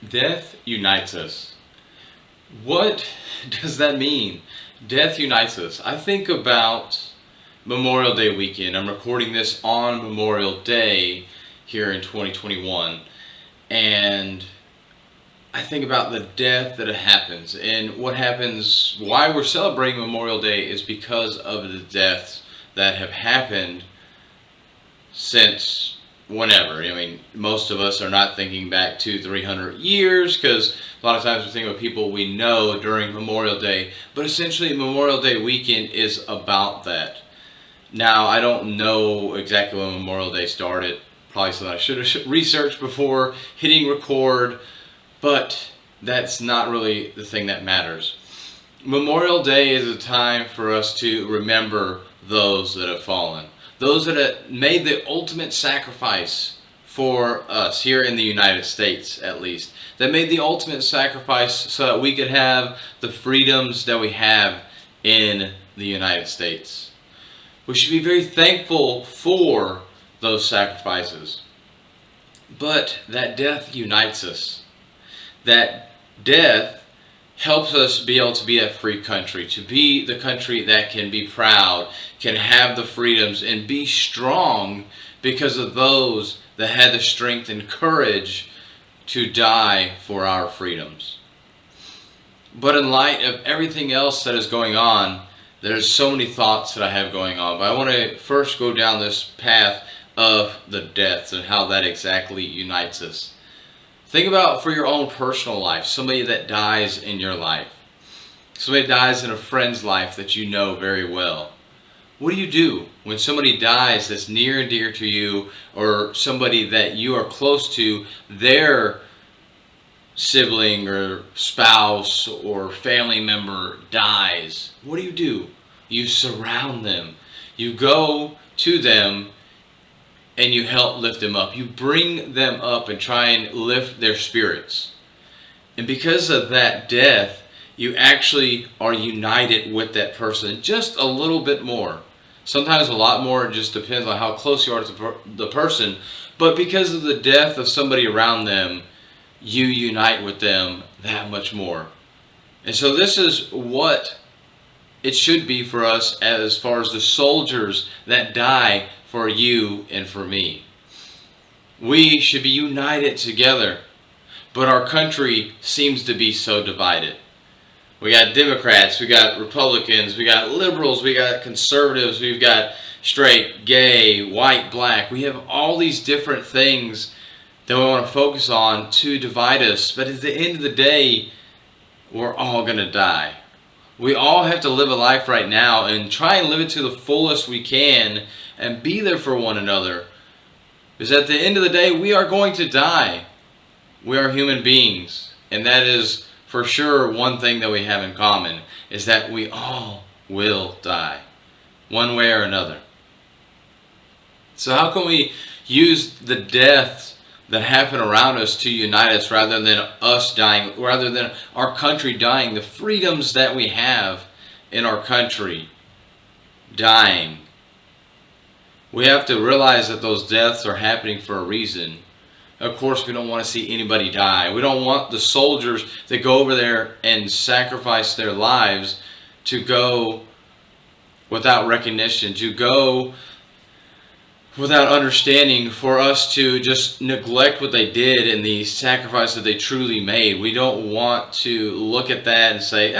Death unites us. What does that mean? Death unites us. I think about Memorial Day weekend. I'm recording this on Memorial Day here in 2021. And I think about the death that happens. And what happens, why we're celebrating Memorial Day is because of the deaths that have happened since whenever. I mean, most of us are not thinking back 200-300 years because a lot of times we think of people we know during Memorial Day, but essentially Memorial Day weekend is about that. Now, I don't know exactly when Memorial Day started, probably something I should have researched before hitting record, but that's not really the thing that matters. Memorial Day is a time for us to remember those that have fallen. Those that have made the ultimate sacrifice for us here in the United States, at least. That made the ultimate sacrifice so that we could have the freedoms that we have in the United States. We should be very thankful for those sacrifices. But that death unites us. That death helps us be able to be a free country, to be the country that can be proud, can have the freedoms, and be strong because of those that had the strength and courage to die for our freedoms. But in light of everything else that is going on, there's so many thoughts that I have going on. But I want to first go down this path of the deaths and how that exactly unites us. Think about for your own personal life, somebody that dies in your life. Somebody dies in a friend's life that you know very well. What do you do when somebody dies that's near and dear to you, or somebody that you are close to, their sibling or spouse or family member dies? What do? You surround them. You go to them and you help lift them up. You bring them up and try and lift their spirits. And because of that death, you actually are united with that person just a little bit more. Sometimes a lot more. It just depends on how close you are to the person. But because of the death of somebody around them, you unite with them that much more. And so this is what it should be for us as far as the soldiers that die for you and for me. We should be united together, but our country seems to be so divided. We got Democrats, we got Republicans, we got liberals, we got conservatives, we've got straight, gay, white, black. We have all these different things that we want to focus on to divide us, but at the end of the day, we're all going to die. We all have to live a life right now and try and live it to the fullest we can and be there for one another. Because at the end of the day, we are going to die. We are human beings. And that is for sure one thing that we have in common, is that we all will die, one way or another. So how can we use the deaths that happen around us to unite us rather than us dying, rather than our country dying, the freedoms that we have in our country dying? We have to realize that those deaths are happening for a reason. Of course, we don't want to see anybody die. We don't want the soldiers that go over there and sacrifice their lives to go without recognition, to go without understanding, for us to just neglect what they did and the sacrifice that they truly made. We don't want to look at that and say,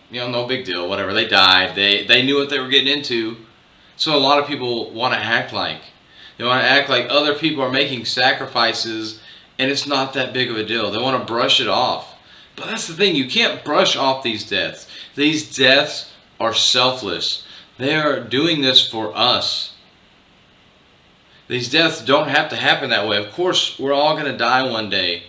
no big deal, whatever, they died. They knew what they were getting into. So a lot of people want to act like. They want to act like other people are making sacrifices and it's not that big of a deal. They want to brush it off. But that's the thing, you can't brush off these deaths. These deaths are selfless. They are doing this for us. These deaths don't have to happen that way. Of course, we're all going to die one day.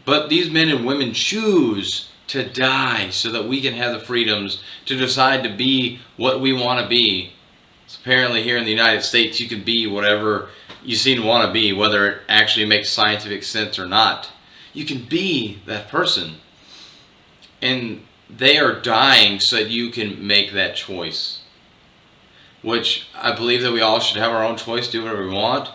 But these men and women choose to die so that we can have the freedoms to decide to be what we want to be. So apparently here in the United States, you can be whatever you seem to want to be, whether it actually makes scientific sense or not. You can be that person. And they are dying so that you can make that choice. Which I believe that we all should have our own choice, do whatever we want.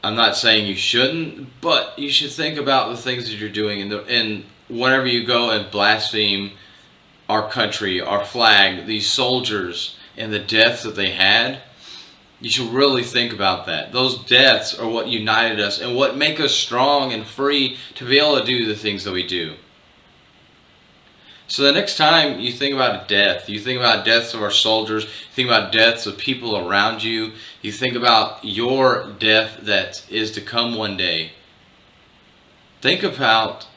I'm not saying you shouldn't, but you should think about the things that you're doing, and whenever you go and blaspheme our country, our flag, these soldiers, and the deaths that they had, you should really think about that. Those deaths are what united us and what make us strong and free to be able to do the things that we do. So the next time you think about a death, you think about deaths of our soldiers, you think about deaths of people around you, you think about your death that is to come one day. Think about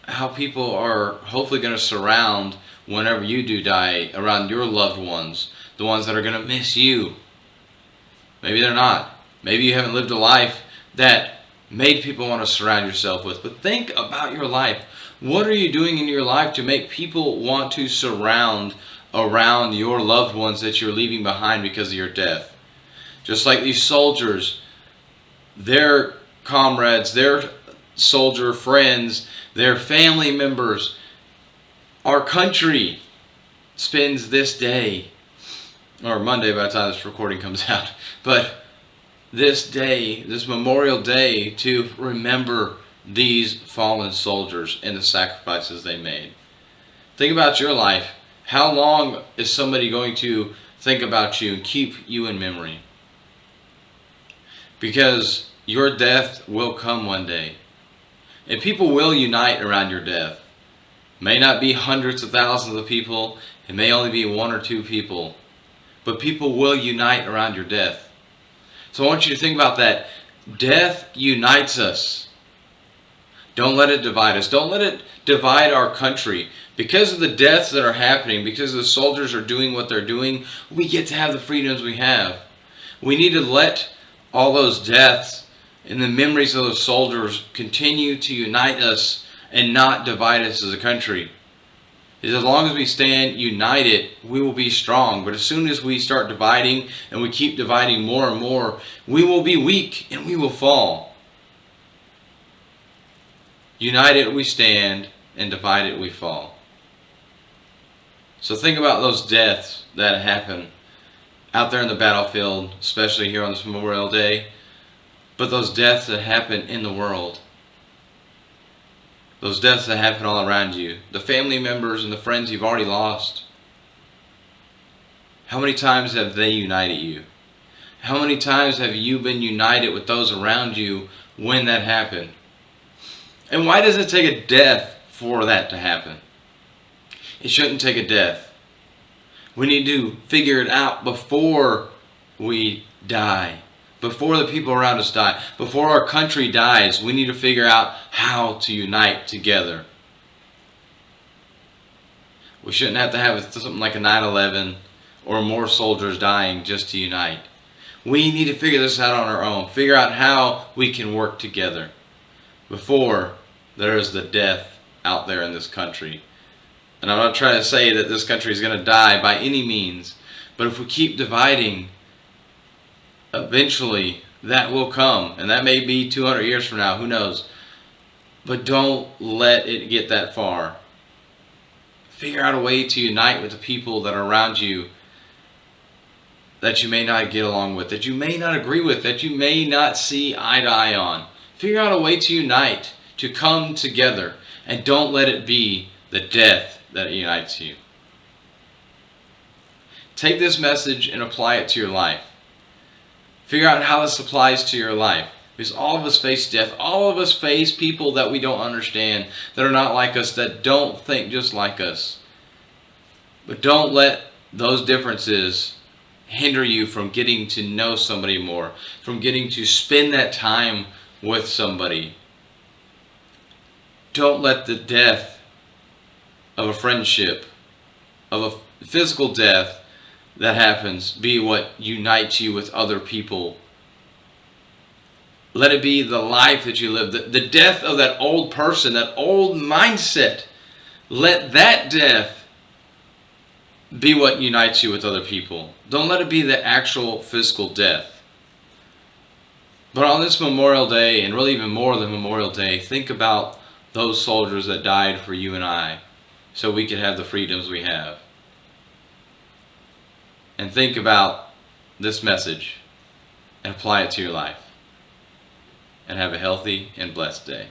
how people are hopefully going to surround whenever you do die around your loved ones, the ones that are going to miss you. Maybe they're not. Maybe you haven't lived a life that made people want to surround yourself with. But think about your life. What are you doing in your life to make people want to surround around your loved ones that you're leaving behind because of your death? Just like these soldiers, their comrades, their soldier friends, their family members, our country spends this day, or Monday by the time this recording comes out, but this day, this Memorial Day, to remember these fallen soldiers and the sacrifices they made. Think about your life. How long is somebody going to think about you and keep you in memory? Because your death will come one day. And people will unite around your death. It may not be hundreds of thousands of people. It may only be one or two people. But people will unite around your death. So I want you to think about that. Death unites us. Don't let it divide us. Don't let it divide our country. Because of the deaths that are happening, because the soldiers are doing what they're doing, we get to have the freedoms we have. We need to let all those deaths and the memories of those soldiers continue to unite us and not divide us as a country. Because as long as we stand united, we will be strong. But as soon as we start dividing and we keep dividing more and more, we will be weak and we will fall. United we stand, and divided we fall. So think about those deaths that happen out there in the battlefield, especially here on this Memorial Day, but those deaths that happen in the world. Those deaths that happen all around you. The family members and the friends you've already lost. How many times have they united you? How many times have you been united with those around you when that happened? And why does it take a death for that to happen? It shouldn't take a death. We need to figure it out before we die. Before the people around us die. Before our country dies, we need to figure out how to unite together. We shouldn't have to have something like a 9/11 or more soldiers dying just to unite. We need to figure this out on our own. Figure out how we can work together before there is the death out there in this country. And I'm not trying to say that this country is going to die by any means, but if we keep dividing, eventually that will come, and that may be 200 years from now, who knows. But don't let it get that far. Figure out a way to unite with the people that are around you that you may not get along with, that you may not agree with, that you may not see eye to eye on. Figure out a way to unite, to come together, and don't let it be the death that unites you. Take this message and apply it to your life. Figure out how this applies to your life. Because all of us face death. All of us face people that we don't understand, that are not like us, that don't think just like us. But don't let those differences hinder you from getting to know somebody more, from getting to spend that time with somebody. Don't let the death of a friendship, of a physical death that happens, be what unites you with other people. Let it be the life that you live, the death of that old person, that old mindset. Let that death be what unites you with other people. Don't let it be the actual physical death. But on this Memorial Day, and really even more than Memorial Day, think about those soldiers that died for you and I, so we could have the freedoms we have. And think about this message and apply it to your life. and have a healthy and blessed day.